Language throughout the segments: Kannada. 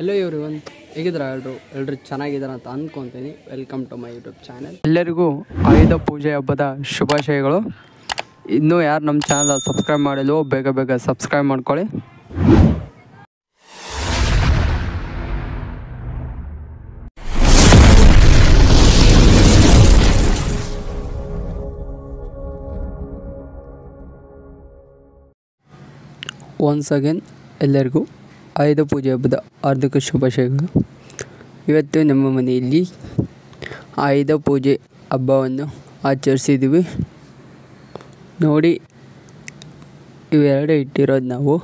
ಹೆಲೋ ಎವ್ರಿವನ್, ಹೇಗಿದ್ದೀರಾ ಎಲ್ಲರೂ ಚೆನ್ನಾಗಿದ್ದಾರೆ ಅಂತ ಅಂದ್ಕೊತೀನಿ. Welcome to my YouTube channel. ಎಲ್ಲರಿಗೂ ಆಯುಧ ಪೂಜೆ ಹಬ್ಬದ ಶುಭಾಶಯಗಳು. ಇನ್ನೂ ಯಾರು ನಮ್ಮ ಚಾನಲ್ ಸಬ್ಸ್ಕ್ರೈಬ್ ಮಾಡಿಲ್ವೋ ಬೇಗ ಸಬ್ಸ್ಕ್ರೈಬ್ ಮಾಡ್ಕೊಳ್ಳಿ. ಒನ್ಸ್ ಅಗೇನ್ ಎಲ್ಲರಿಗೂ ಆಯುಧ ಪೂಜೆ ಹಬ್ಬದ ಹಾರ್ದಿಕ ಶುಭಾಶಯಗಳು. ಇವತ್ತು ನಮ್ಮ ಮನೆಯಲ್ಲಿ ಆಯುಧ ಪೂಜೆ ಹಬ್ಬವನ್ನು ಆಚರಿಸಿದ್ದೀವಿ. ನೋಡಿ, ಇವೆರಡೇ ಇಟ್ಟಿರೋದು ನಾವು.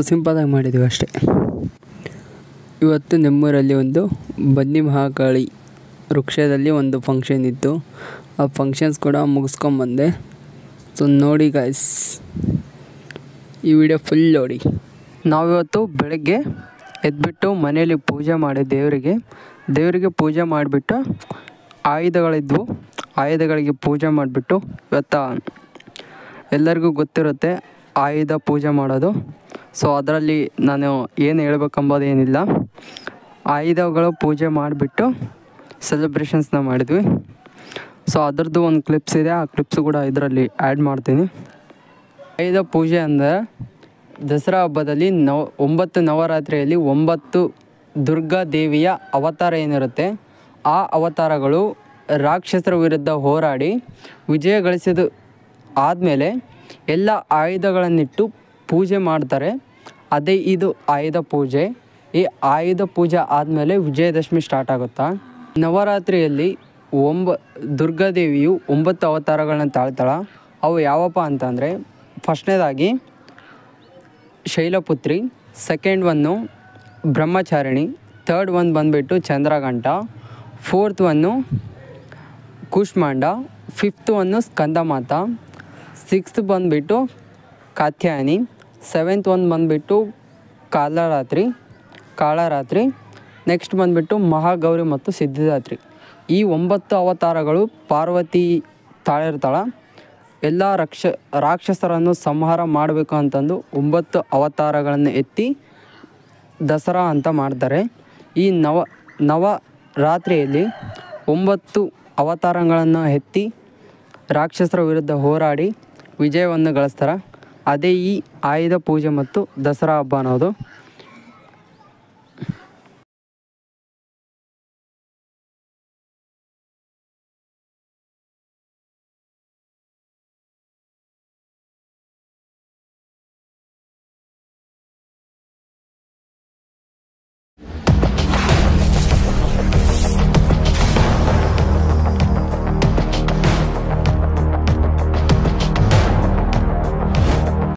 ಸಿಂಪಲಾಗಿ ಮಾಡಿದ್ದೀವಿ ಅಷ್ಟೇ. ಇವತ್ತು ನಮ್ಮೂರಲ್ಲಿ ಒಂದು ಬನ್ನಿ ಮಹಾಕಾಳಿ ವೃಕ್ಷದಲ್ಲಿ ಒಂದು ಫಂಕ್ಷನ್ ಇತ್ತು. ಆ ಫಂಕ್ಷನ್ಸ್ ಕೂಡ ಮುಗಿಸ್ಕೊಂಬಂದೆ. ನೋಡಿ ಗಾಯ್ಸ್, ಈ ವಿಡಿಯೋ ಫುಲ್ ನೋಡಿ. ನಾವಿವತ್ತು ಬೆಳಗ್ಗೆ ಎದ್ಬಿಟ್ಟು ಮನೆಯಲ್ಲಿ ಪೂಜೆ ಮಾಡಿ ದೇವರಿಗೆ ಪೂಜೆ ಮಾಡಿಬಿಟ್ಟು ಆಯುಧಗಳಿದ್ವು, ಆಯುಧಗಳಿಗೆ ಪೂಜೆ ಮಾಡಿಬಿಟ್ಟು, ಇವತ್ತು ಎಲ್ಲರಿಗೂ ಗೊತ್ತಿರುತ್ತೆ ಆಯುಧ ಪೂಜೆ ಮಾಡೋದು. ಅದರಲ್ಲಿ ನಾನು ಏನು ಹೇಳ್ಬೇಕಂಬೋದು ಏನಿಲ್ಲ. ಆಯುಧಗಳು ಪೂಜೆ ಮಾಡಿಬಿಟ್ಟು ಸೆಲೆಬ್ರೇಷನ್ಸ್ನ ಮಾಡಿದ್ವಿ. ಅದರದ್ದು ಒಂದು ಕ್ಲಿಪ್ಸ್ ಇದೆ, ಆ ಕ್ಲಿಪ್ಸು ಕೂಡ ಇದರಲ್ಲಿ ಆ್ಯಡ್ ಮಾಡ್ತೀನಿ. ಆಯುಧ ಪೂಜೆ ಅಂದರೆ ದಸರಾ ಹಬ್ಬದಲ್ಲಿ 9 ನವರಾತ್ರಿಯಲ್ಲಿ 9 ದುರ್ಗಾ ದೇವಿಯ ಅವತಾರ ಏನಿರುತ್ತೆ, ಆ ಅವತಾರಗಳು ರಾಕ್ಷಸರ ವಿರುದ್ಧ ಹೋರಾಡಿ ವಿಜಯ ಗಳಿಸಿದ ಆದಮೇಲೆ ಎಲ್ಲ ಆಯುಧಗಳನ್ನಿಟ್ಟು ಪೂಜೆ ಮಾಡ್ತಾರೆ. ಅದೇ ಇದು ಆಯುಧ ಪೂಜೆ. ಈ ಆಯುಧ ಪೂಜೆ ಆದಮೇಲೆ ವಿಜಯದಶಮಿ ಸ್ಟಾರ್ಟ್ ಆಗುತ್ತಾ. ನವರಾತ್ರಿಯಲ್ಲಿ ದುರ್ಗಾದೇವಿಯು 9 ಅವತಾರಗಳನ್ನ ತಾಳ್ತಾಳೆ. ಅವು ಯಾವಪ್ಪ ಅಂತಂದರೆ, ಫಸ್ಟ್ನೇದಾಗಿ Shailaputri, second one Brahmacharini, third one ಬಂದುಬಿಟ್ಟು Chandraghanta, fourth one Kushmanda, fifth one Skandamata, sixth ಬಂದುಬಿಟ್ಟು ಕಾತ್ಯಾಯನಿ, ಸೆವೆಂತ್ ಒನ್ ಬಂದುಬಿಟ್ಟು ಕಾಳರಾತ್ರಿ, ನೆಕ್ಸ್ಟ್ ಬಂದುಬಿಟ್ಟು ಮಹಾಗೌರಿ ಮತ್ತು ಸಿದ್ಧಿದಾತ್ರಿ. ಈ 9 ಅವತಾರಗಳು ಪಾರ್ವತಿ ತಾಳಿರ್ತಾಳೆ. ಎಲ್ಲ ರಾಕ್ಷಸರನ್ನು ಸಂಹಾರ ಮಾಡಬೇಕು ಅಂತಂದು 9 ಅವತಾರಗಳನ್ನು ಎತ್ತಿ ದಸರಾ ಅಂತ ಮಾಡ್ತಾರೆ. ಈ ನವರಾತ್ರಿಯಲ್ಲಿ 9 ಅವತಾರಗಳನ್ನು ಎತ್ತಿ ರಾಕ್ಷಸರ ವಿರುದ್ಧ ಹೋರಾಡಿ ವಿಜಯವನ್ನು ಗಳಿಸ್ತಾರೆ. ಅದೇ ಈ ಆಯುಧ ಪೂಜೆ ಮತ್ತು ದಸರಾ ಹಬ್ಬ ಅನ್ನೋದು.